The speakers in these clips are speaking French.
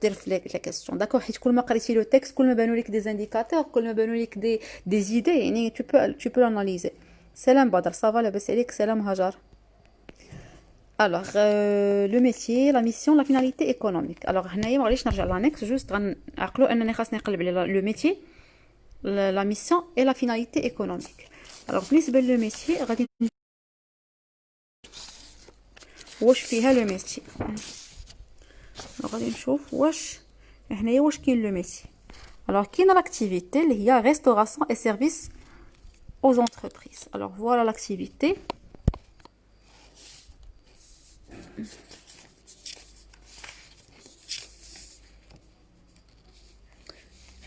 دير في لا كيسيون داكوغ حيت كل ما قريتي لو تكست كل ما بانوا لك دي زانديكاتور كل ما بانوا لك دي زيدي يعني tu peux analyser. سلام بدر صافا لاباس عليك سلام هاجر. Alors, le métier, la mission, la finalité économique. Alors, هنايا ما غاديش نرجع لانكس جوست غنعقلوا انني خاصني نقلب على لو métier, la mission et la finalité économique. Alors, بالنسبه لو métier غادي واش فيها لو métier. غادي نشوف واش هنايا واش كاين لو métier. Alors, كاين l'activité اللي هي restauration et service aux entreprises. Alors, voilà l'activité.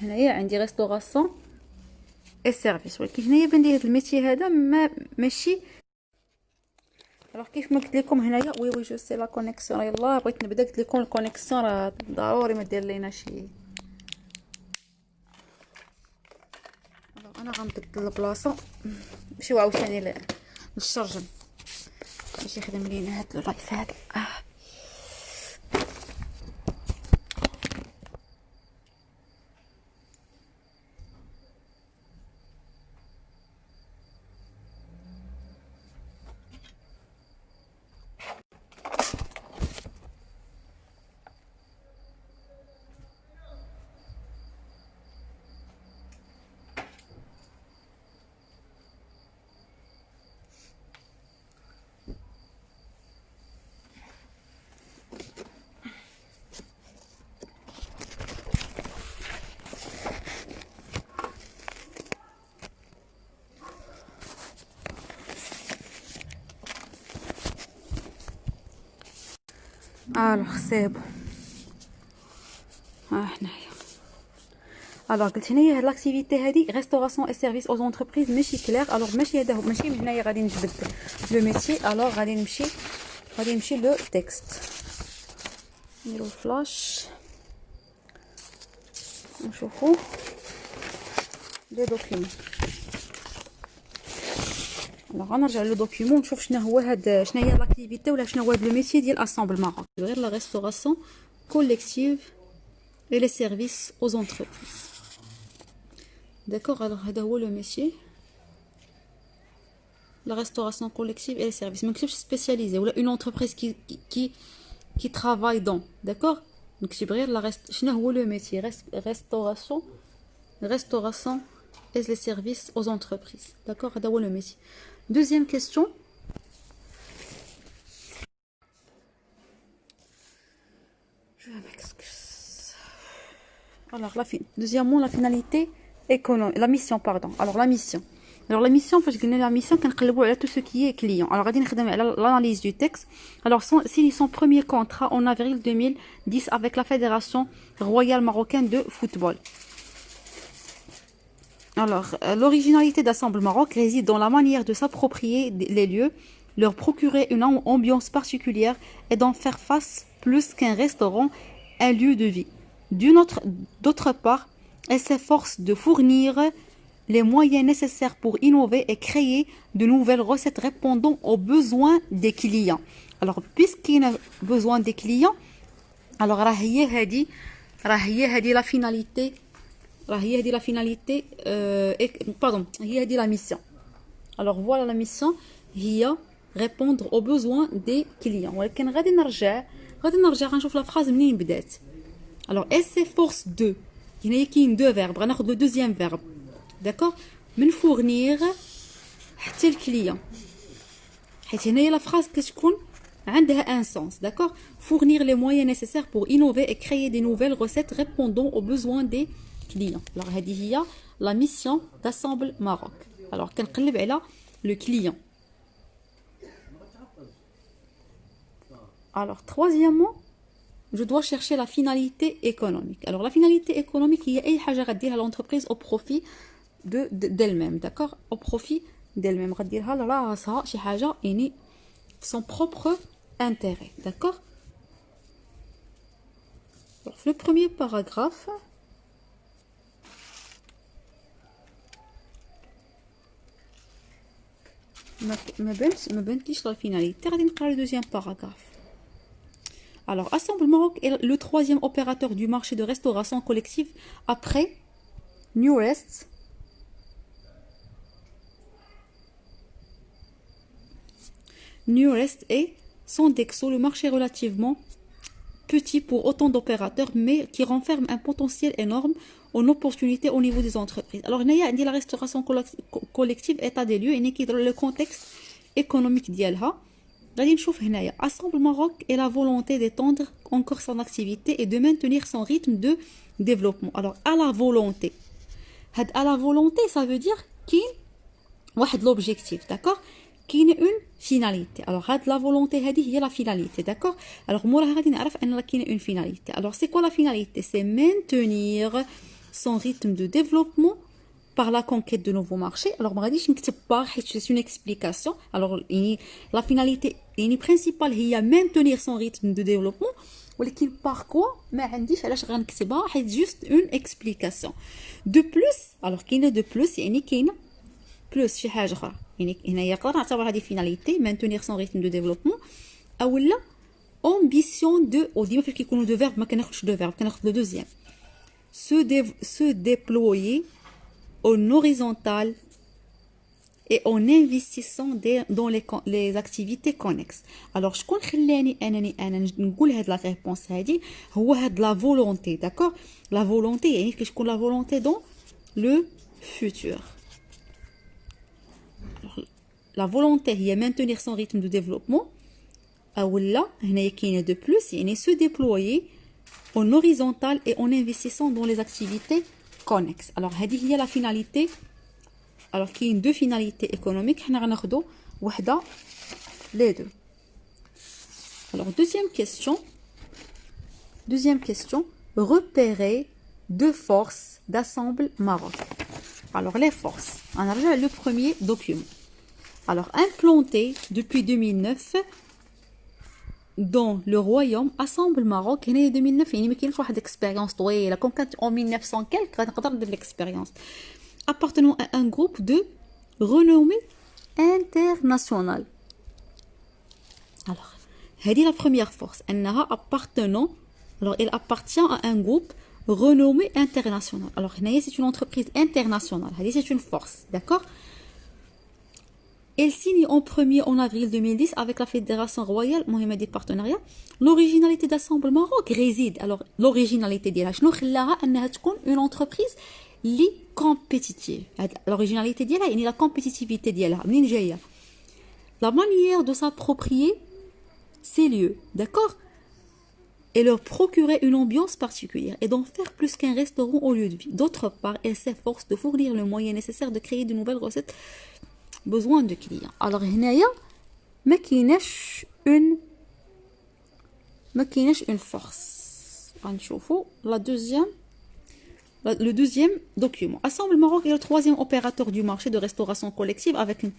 هنايا عندي ريستوراسيون اي سيرفيس ولكن هنايا بان لي هذا الميتي هذا ماشي. الوغ كيف ما قلت لكم هنايا وي جو سي لا كونيكسيون يلاه بغيت نبدا قلت لكم الكونيكسيون راه ضروري ما دير لينا شي. انا غنبدل البلاصه نمشيو عاوتاني للشرجم باش يخدم لينا هاد اللايف هذا. الوغ سي بون ها هنايا. الوغ قلت هنايا هاد لاكتيفيتي هادي ريستوراسيون اي سيرفيس اوز انتربريز ماشي كلير. الوغ ماشي هذا هو ماشي من هنايا غادي نجبد لو ميتي. الوغ غادي نمشي لو تكست نديرو الفلاش نشوفو لي دوكيومون. غنرجع لو دوكيومون نشوف شنو هو هاد شنو هي لاكتيفيتي ولا شنو هو هاد لو ميتي ديال اسامبل ماروك غير لا ريستوراسيون كوليكتيف et les services aux entreprises. D'accord, alors هذا هو le métier, la restauration collective et les services. ما نكتبش spécialisé ولا une entreprise qui travaille dans. D'accord, نكتب غير la شنو هو le métier restauration et les services aux entreprises. D'accord, هذا هو le métier. Deuxième question. Je m'excuse. Alors, deuxièmement, la finalité économique, la mission, pardon. Alors, la mission. Alors, la mission, parce que la mission, on a tout ce qui est client. Alors, on va l'analyse du texte. Alors, signe son premier contrat en avril 2010 avec la Fédération royale marocaine de football. Alors, l'originalité d'Assemble Maroc réside dans la manière de s'approprier les lieux, leur procurer une ambiance particulière et d'en faire face plus qu'un restaurant, un lieu de vie. D'autre part, elle s'efforce de fournir les moyens nécessaires pour innover et créer de nouvelles recettes répondant aux besoins des clients. Alors, puisqu'il y a besoin des clients, alors هي هذه la finalité. هي هذه la finalité pardon, هي هذه la mission. Alors voilà la mission هي répondre aux besoins des clients. ولكن غادي نرجع غنشوف la phrase منين بدات. Alors, elle s'efforce de. Il y a deux verbes. On va le deuxième verbe. D'accord? من fournir حتى الكليون. حيت هنايا la phrase كتكون عندها un sens. D'accord? Fournir les moyens nécessaires pour innover et créer des nouvelles recettes répondant aux besoins des clients. Alors, هذه هي la mission d'Assemble Maroc. Alors, كنقلب على le client. Alors, troisièmement, je dois chercher la finalité économique. Alors, la finalité économique, il y a أي حاجة غديرها l'entreprise au profit d'elle-même, d'accord? Au profit d'elle-même. غديرها لراسها شي حاجة يعني son propre intérêt, d'accord? Alors, le premier paragraphe, ما بنتليش la finalité. غادي نقرا le deuxième paragraphe. Alors, Assemble Maroc est le troisième opérateur du marché de restauration collective après Newrest. Newrest et Sodexo, le marché relativement petit pour autant d'opérateurs, mais qui renferme un potentiel énorme en opportunités au niveau des entreprises. Alors, il y a la restauration collective, état des lieux, et le contexte économique d'Yalha. غادي نشوف هنايا Assemble Maroc et la volonté d'étendre encore son activité et de maintenir son rythme de développement. Alors, à la volonté. À la volonté, ça veut dire qu'il y a l'objectif, d'accord? Qu'il y a une finalité. Alors, la volonté, c'est la finalité, d'accord? Alors, moi, je vais dire qu'il y a une finalité. Alors, c'est quoi la finalité? C'est maintenir son rythme de développement par la conquête de nouveaux marchés. Alors, c'est une explication. Alors, la finalité principale, c'est maintenir son rythme de développement. Mais par quoi? C'est juste une explication. De plus, alors qu'il y a de plus, il y a plus, شي حاجة أخرى. يعني هنا يقدر نعتبر هذه finalité, maintenir son rythme de développement. أو لا ambition de, وديما فاش كيكونوا دو فيرب ما كناخذش دو فيرب كناخذ لو دوزيام. Se déployer en horizontal et en investissant dans les activités connexes. Alors, شكون خلاني أنا نقول هاد la réponse هادي هو هاد la volonté, d'accord? La volonté يعني كتكون la volonté dans le futur. Alors, la volonté هي maintenir son rythme de développement. أو لا هنايا كاينه de plus يعني se déployer en horizontal et en investissant dans les activités connexes. Alors, هذه هي la finalité. Alors, كاين deux finalités économiques. حنا غناخدو وحده les deux. Alors, deuxième question, repérer deux forces d'Assemble Maroc. Alors, les forces. On a déjà le premier document. Alors, implanté depuis 2009 dans le royaume Assemble Maroc, en 2009, il y a une expérience طويلة. Comme quand en 1900 quelque, on a de l'expérience. Appartenant à un groupe de renommée internationale. Alors, c'est la première force. Elle appartient à un groupe renommé international. Alors, c'est une entreprise internationale. C'est une force. D'accord? Elle signe en premier en avril 2010 avec la Fédération Royale, Mohamed des partenariats. L'originalité d'Assemble Maroc réside. Alors, l'originalité d'elle, une entreprise li compétitive. L'originalité d'elle, c'est la compétitivité d'elle. La manière de s'approprier ces lieux, d'accord? Et leur procurer une ambiance particulière et d'en faire plus qu'un restaurant au lieu de vie. D'autre part, elle s'efforce de fournir le moyen nécessaire de créer de nouvelles recettes besoin de clients. Alors, هنايا ما كايناش une force. غنشوفوا le deuxième document. Assemble Maroc est le troisième opérateur du marché de restauration collective avec un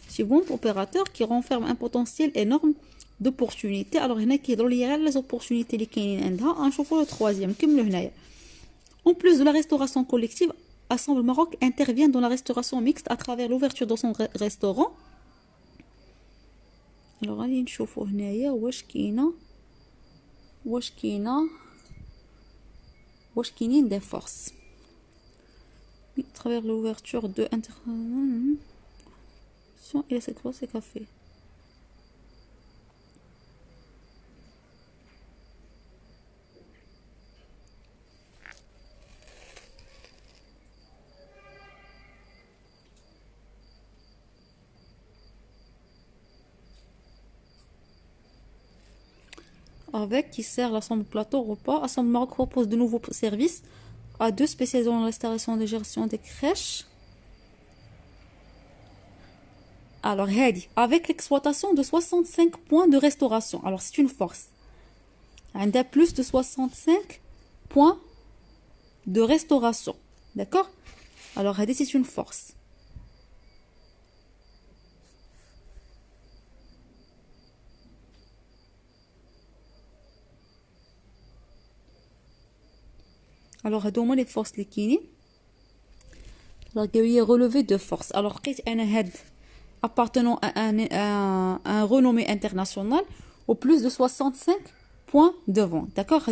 second opérateur qui renferme un potentiel énorme d'opportunités. Alors, هنا كيهضروا لي على les opportunités اللي كاينين عندها. غنشوفوا le troisième. كملوا هنايا. En plus de la restauration collective, Assemble Maroc intervient dans la restauration mixte à travers l'ouverture de son restaurant. Alors, allez نشوفوا هنايا واش كاينين des forces. À travers l'ouverture de et cette fois c'est café. Avec qui sert l'Assemble Plateau repas. Assemble Maroc propose de nouveaux services à deux spécialisés dans l'installation et la gestion des crèches. Alors, avec l'exploitation de 65 points de restauration. Alors, c'est une force. On a plus de 65 points de restauration. D'accord? Alors, c'est une force. Alors, هادو les forces اللي كاينين. Alors, il y a relevé de force. Alors, un head appartenant à un renommé international au plus de 65 points de vente. D'accord?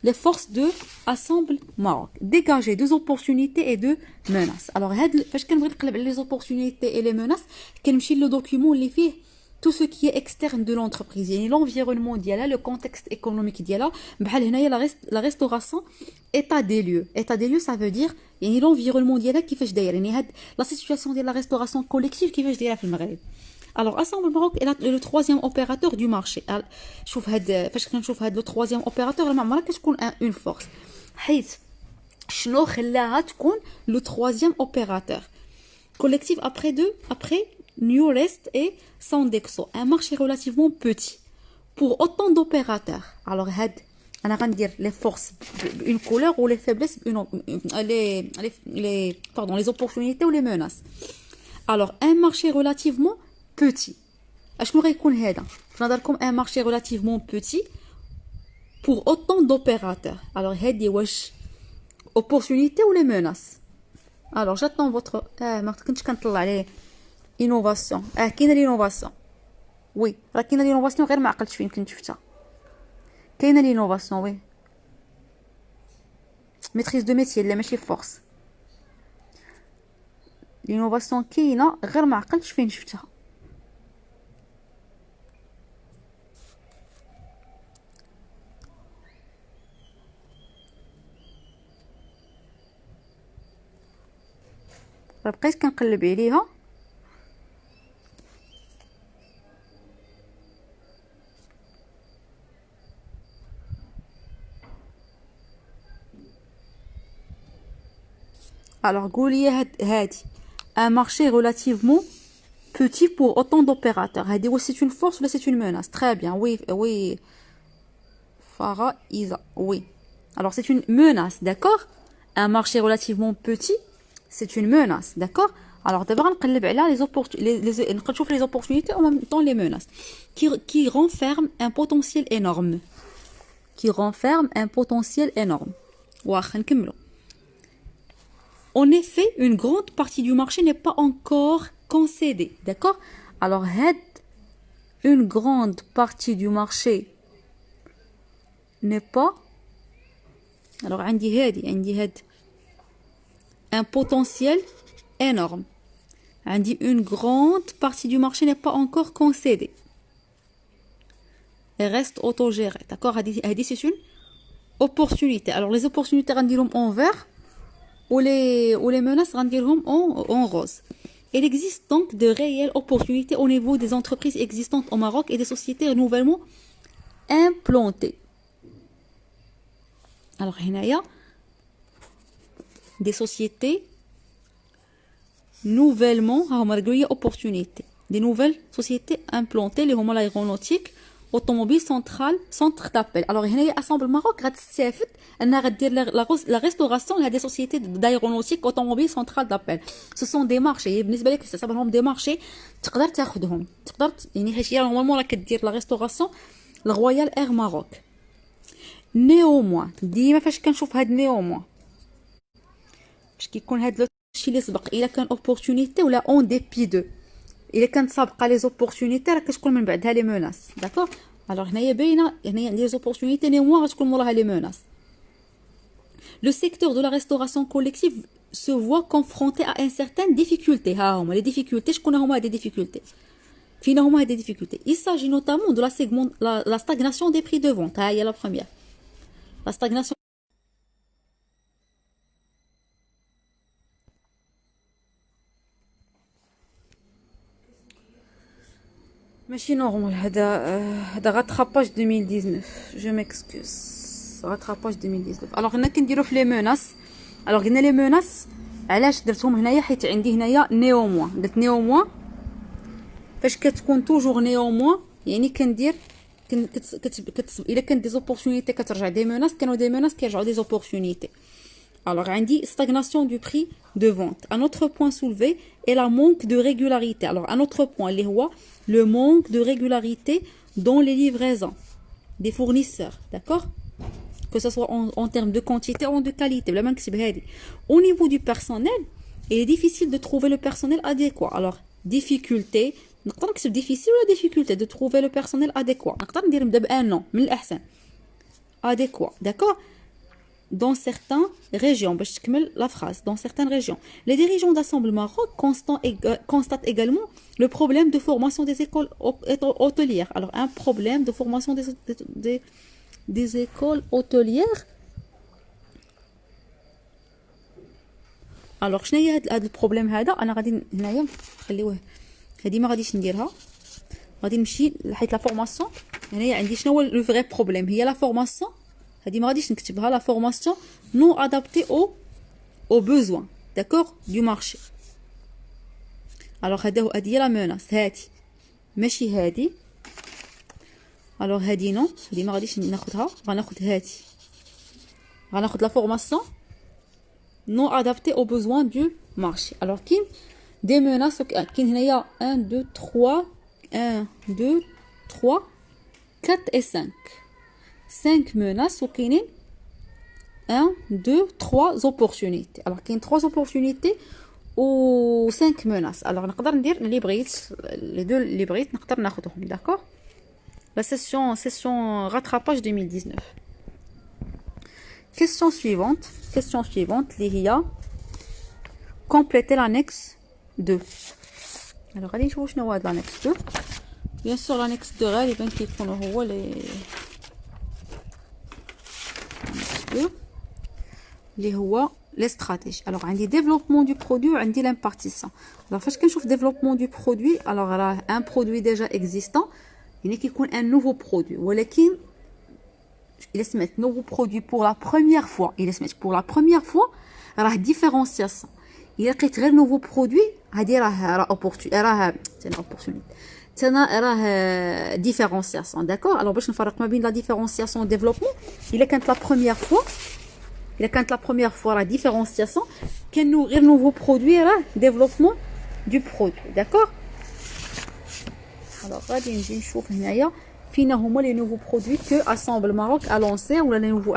Les forces de Assemble Maroc. Dégager deux opportunités et deux menaces. Alors, les opportunités et les menaces, le document اللي فيه tout ce qui est externe de l'entreprise. يعني l'environnement ديالها, le contexte économique ديالها, بحال هنايا la restauration, état des lieux. État des lieux, ça veut dire يعني l'environnement ديالها كيفاش داير. يعني la situation de la restauration collective كيفاش دايره في المغرب. Alors, Assemble Maroc est le troisième opérateur du marché. فاش كنشوف هاد le troisième opérateur, ما عمرها كتكون une force. حيت شنو خلاها تكون le troisième opérateur collectif après New Rest et Sandexo, un marché relativement petit pour autant d'opérateurs. Alors, on va dire les forces, une couleur ou les faiblesses, les opportunités ou les menaces. Alors, un marché relativement petit. Est-ce que nous avons comme un marché relativement petit pour autant d'opérateurs. Alors, هذه واش opportunité ou les menaces. Alors, j'attends votre ما كنتش كنطلع عليه innovation. كاينه l'innovation. Oui, راه كاينه l'innovation غير ما عقلتش فين كنت شفتها. كاينه l'innovation, oui. Maîtrise de métier لا ماشي force. L'innovation كاينه غير ما عقلتش فين شفتها. بقيت كنقلب عليها alors قولي هادي un marché relativement petit pour autant d'opérateurs. هادي واش c'est une force ou c'est une menace. Très bien, oui Farah Isa, oui. Alors c'est une menace, d'accord. Un marché relativement petit, c'est une menace, d'accord. Alors d'abord نقلب على نشوف les opportunités en même temps les menaces qui renferment un potentiel énorme. واخا نكملوا. En effet, une grande partie du marché n'est pas encore concédée, d'accord. Alors une grande partie du marché n'est pas. Alors عندي un potentiel énorme. Une grande partie du marché n'est pas encore concédée. Elle reste autogérée. D'accord? C'est une opportunité. Alors, les opportunités, en vert ou les menaces, en rose. Il existe donc de réelles opportunités au niveau des entreprises existantes au Maroc et des sociétés nouvellement implantées. Alors, il y a des sociétés nouvellement opportunités, des nouvelles sociétés implantées, les hommes l'aéronautique, automobile centre d'appel. Alors هنا Assemble Maroc غتستافد انها غدير la restauration de des sociétés d'aéronautique, automobile centrale d'appel. Ce sont des marchés بالنسبه لك تسمعهم des marchés تقدر تاخذهم تقدر يعني حيت هي نورمالمون راه كدير la restauration الرويال اير ماروك. néanmoins ديما فاش كنشوف هاد néanmoins باش كيكون هاد الشيء اللي سبق الا كان opportunité ولا on dépit de الا كانت سابقه لي زوبورتونيتي راه كتكون من بعدها لي موناس داكوغ. الوغ هنايا باينه هنايا لي زوبورتونيتي نيموان غتكون موراها لي موناس. Le secteur de la restauration collective se voit confronté à une certaine difficulté. ها هما les difficultés. شكون هما هاد difficultés؟ فينا هما هاد difficultés؟ Il s'agit notamment de la stagnation des prix de vente. ها هي la première. La stagnation ماشي نورمال هذا rattrapage 2019. Je m'excuse. rattrapage 2019. alors هنا كنديرو في لي موناس. alors قلنا لي موناس علاش درتهم هنايا حيت عندي هنايا néanmoins. قلت néanmoins فاش كتكون توجور néanmoins يعني كندير الا كان دي زوبورتونيتي كترجع دي موناس كانوا دي موناس كيرجعوا دي زوبورتونيتي. Alors, on dit stagnation du prix de vente. Un autre point soulevé est la manque de régularité. Alors, un autre point, le manque de régularité dans les livraisons des fournisseurs. D'accord? Que ce soit en termes de quantité ou de qualité. Au niveau du personnel, il est difficile de trouver le personnel adéquat. Alors, difficulté نقدر نكتب difficile ولا difficulté de trouver le personnel adéquat. نقدر ندير نبدا بان نون من الاحسن adéquat. D'accord? Dans certaines régions, باش تكمل la phrase, dans certaines régions, les dirigeants d'Assemble Maroc constatent également le problème de formation des écoles hôtelières. Alors, un problème de formation des écoles hôtelières. Alors, شنو هي هذا البروبليم هذا؟ انا غادي هنايا خليوه هذه ما غاديش نديرها، غادي نمشي لحيت لا فورماسيون. هنايا عندي شنو هو لو فري بروبليم، هي لا فورماسيون. هذه ما غاديش نكتبها، لا فورماسيون نو ادابتي او بوزوان داكور دو مارشي. الوغ هذه هي لا موناس، هادي ماشي هادي. الوغ هادي نو، هادي ما غاديش ناخذها، غناخذ هادي، غناخذ لا فورماسيون non adapté aux besoins du marché. Alors, كاين des menaces, كاين هنايا 1 2 3 1 2 3 4 et 5 5 menaces وكاينين 1 2 3 opportunités. Alors, كاين 3 opportunités و 5 menaces. Alors, نقدر ندير اللي بغيت، les deux اللي بغيت نقدر ناخذهم. D'accord? La session rattrapage 2019. Question suivante, l'IA. Compléter l'annexe 2. Alors, allez, je vais voir l'annexe 2. Bien sûr, l'annexe 2, il y a les stratégies. Alors, on dit développement du produit, on dit l'impartition. Alors, quand je trouve développement du produit, alors, un produit déjà existant, il y a un nouveau produit. Ou il se met nouveau produit pour la première fois. Il se met pour la première fois, راه différenciation. Il لقيت غير nouveau produit, هذه راه opportunité. راه différenciation. D'accord? Alors باش نفرق ما بين la différenciation et développement, il est quand la première fois la différenciation, كان غير nouveau produit راه développement du produit. D'accord? Alors غادي نجي نشوف هنايا فينا هما les nouveaux produits que Assemble Maroc a lancé ou les nouveaux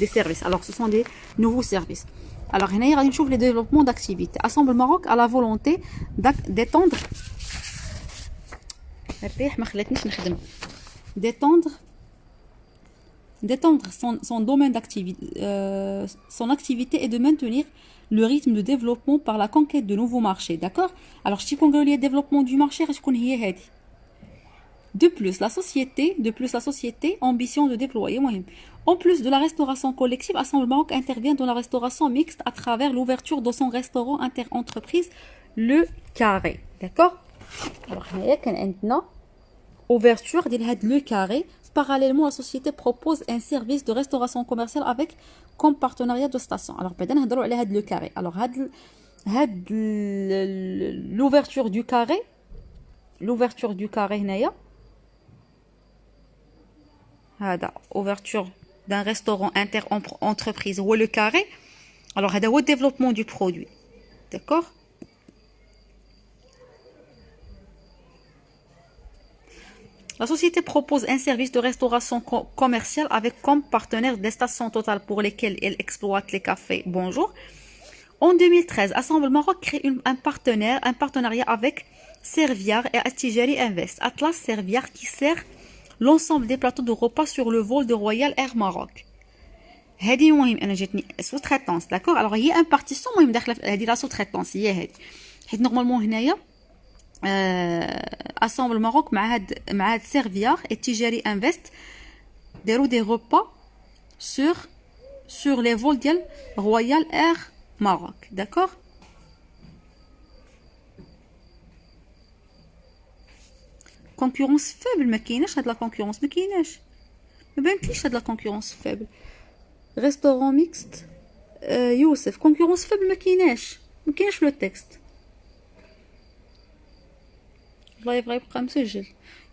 des services. Alors ce sont des nouveaux services. Alors هنايا غادي نشوف les développements d'activités. Assemble Maroc a la volonté d'étendre الريح ما خلاتنيش نخدم d'étendre son domaine d'activité, son activité et de maintenir le rythme de développement par la conquête de nouveaux marchés. D'accord? Alors je dis qu'on le développement du marché غتكون هي هذه. De plus, la société ambition de déployer. En plus de la restauration collective, Assemble Maroc intervient dans la restauration mixte à travers l'ouverture de son restaurant inter-entreprise, le Carré. D'accord? Alors, il y a une ouverture de le Carré. Parallèlement, la société propose un service de restauration commerciale avec comme partenariat de station. Alors, maintenant, on va le Carré. Alors, l'ouverture du Carré, ouverture d'un restaurant inter-entreprise ou le Carré. Alors, c'est le développement du produit. D'accord? La société propose un service de restauration commerciale avec comme partenaire des stations Total pour lesquelles elle exploite les cafés Bonjour. En 2013, Assemble Maroc crée un partenariat avec Serviar et Attijari Invest. Atlas Serviar qui sert l'ensemble des plateaux de repas sur le vol de Royal Air Maroc. هذه مهم انا جاتني sous-traitance. D'accord? Alors هي un partition مهم داخله هذه لا sous-traitance هي هذه. حيت نورمالمون هنايا Assemble Maroc مع هاد Serviar et Attijari Invest داروا des repas sur les vols ديال Royal Air Maroc. D'accord? concurrence faible ما كايناش هاد لا concurrence ما كايناش ما بانتليش هاد لا concurrence faible restaurant mixte يوسف concurrence faible ما كايناش لو تكست والله يبقى مسجل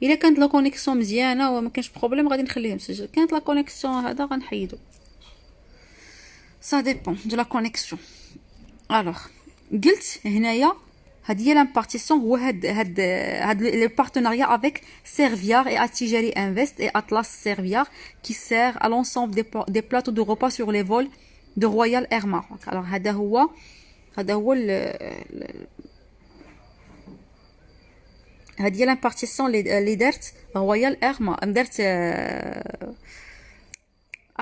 الا كانت لا كونيكسيون مزيانه وما كانش بروبليم غادي نخليه مسجل كانت لا كونيكسيون هذا غنحيدو ça dépend de la connexion. alors قلت هنايا هذه هي l'impartition هو هاد le partenariat avec Serviar et Attijari Invest et Atlas Serviar qui sert à l'ensemble des plateaux de repas sur les vols de Royal Air Maroc. alors هذا هو هذه هي لامبارتيسيون اللي درت رويال اير درت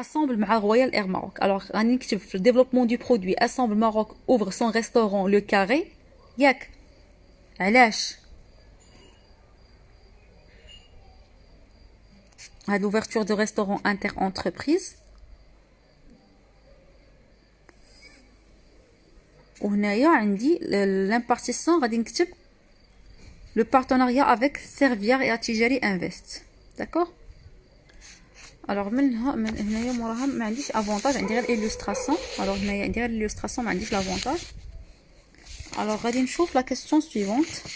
assemble مع رويال اير ماروك. الوغ غادي نكتب في الديفلوبمون دو برودوي assemble ماروك اوفر سون ريستورون لو كاري ياك. علاش هاد l'ouverture de restaurant inter-entreprise وهنايا عندي l'impartition غادي نكتب le partenariat avec Servier et Atijari Invest. D'accord. Alors من هنايا موراها ما عنديش افونتاج، عندي غير illustration. alors هنايا عندي غير illustration ما عنديش لافونتاج. alors غادي نشوف la question suivante.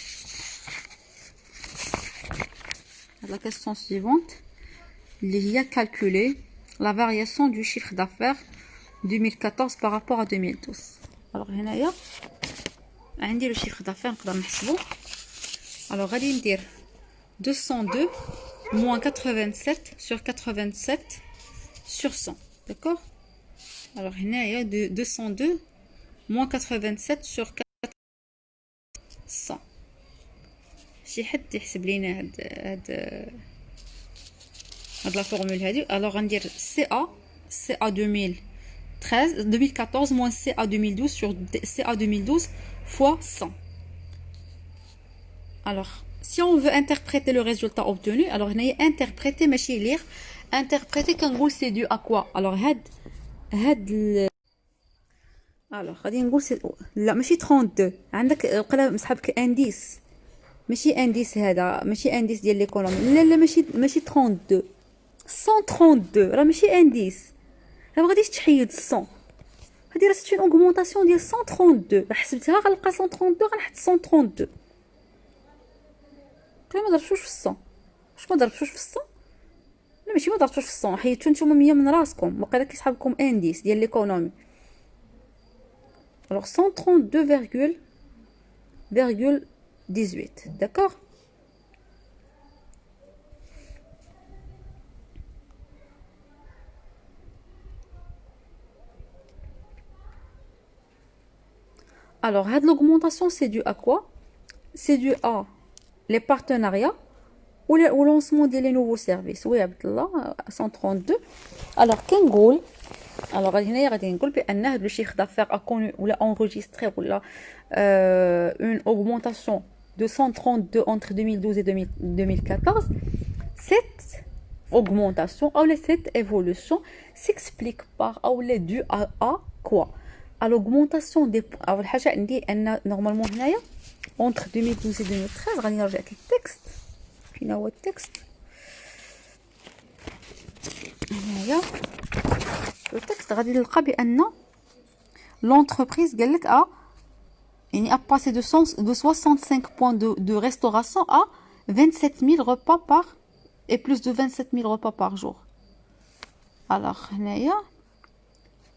la question suivante اللي هي calculer la variation du chiffre d'affaires 2014 par rapport à 2012. alors هنايا عندي le chiffre d'affaires نقدر نحسبو. alors غادي ندير 202 moins 87 sur 87 sur 100. d'accord. alors هنايا 202 moins 87 sur 100. شي حد يحسب لينا هاد لا فورمول هادي. alors غندير CA 2014 moins CA 2012 sur CA 2012 fois 100. alors si on veut interpréter le résultat obtenu, alors هنايا interpréter ماشي lire. interpréter كنقول c'est dû à quoi. alors هاد alors غادي نقول لا ماشي 32. عندك وقيلا مسحبك انديس، ماشي انديس هذا، ماشي انديس ديال ليكونومي. لا ماشي 32 132 راه ماشي انديس. راه غاديش تحيد 100. هادي راه سيت اون اوغمونطاسيون ديال 132. راه حسبتها غنلقى 132 غنحط 132. ما ضربتوش في 100. واش ما ضربتوش في 100؟ لا ماشي ما ضربتوش في 100، حيدتو نتوما 100 من راسكم. وقيلا كيسحبكم انديس ديال ليكونومي. alors 132,18. d'accord. alors هاد l'augmentation c'est dû à quoi. c'est dû à les partenariats ou le lancement de les nouveaux services. oui عبد الله 132. alors كنقول alors هنايا غادي نقول بان هاد لو chiffre d'affaires a connu ou l'a enregistré ou l'a une augmentation de 132 entre 2012 et 2014. cette augmentation ou cette évolution s'explique par ou est due à quoi. à l'augmentation des اول حاجه عندي ان نورمالمون هنايا entre 2012 et 2013 غادي نرجع للتكست. فين هو التكست هنايا. التكست غادي نلقى بان l'entreprise قال لك يعني a passé de 65 points de restauration à 27 000 repas par et plus de 27 000 repas par jour. alors هنايا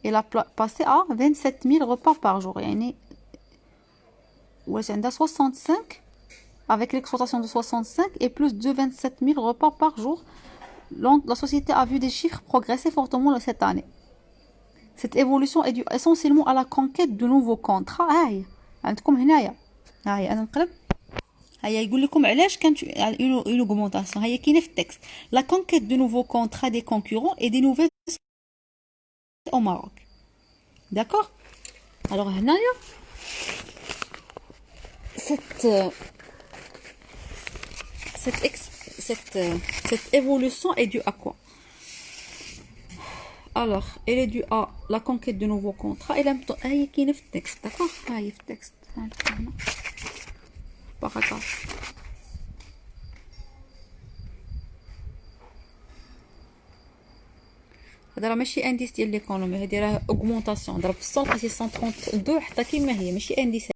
il a passé à 27 000 repas par jour. يعني واش عندها 65 avec l'exploitation de 65 et plus de 27 000 repas par jour. la société a vu des chiffres progresser fortement cette année. cette évolution est due essentiellement à la conquête de nouveaux contrats. هاي عندكم هنايا، هاي انا نقلب، هيا يقول لكم علاش كانت une augmentation. هي كاينه في التكست. la conquête de nouveaux contrats des concurrents et des nouvelles au Maroc. d'accord. alors هنايا cette évolution est due à quoi. alors elle est due à la conquête de nouveaux contrats et هي كاينه في التكست. d'accord. هاي في التكست هنا باراغراف. هذا راه ماشي انديس ديال ليكونومي، هذه راه اوغمونطاسيون. ضرب في 100 132 حتى كيما هي، ماشي انديس.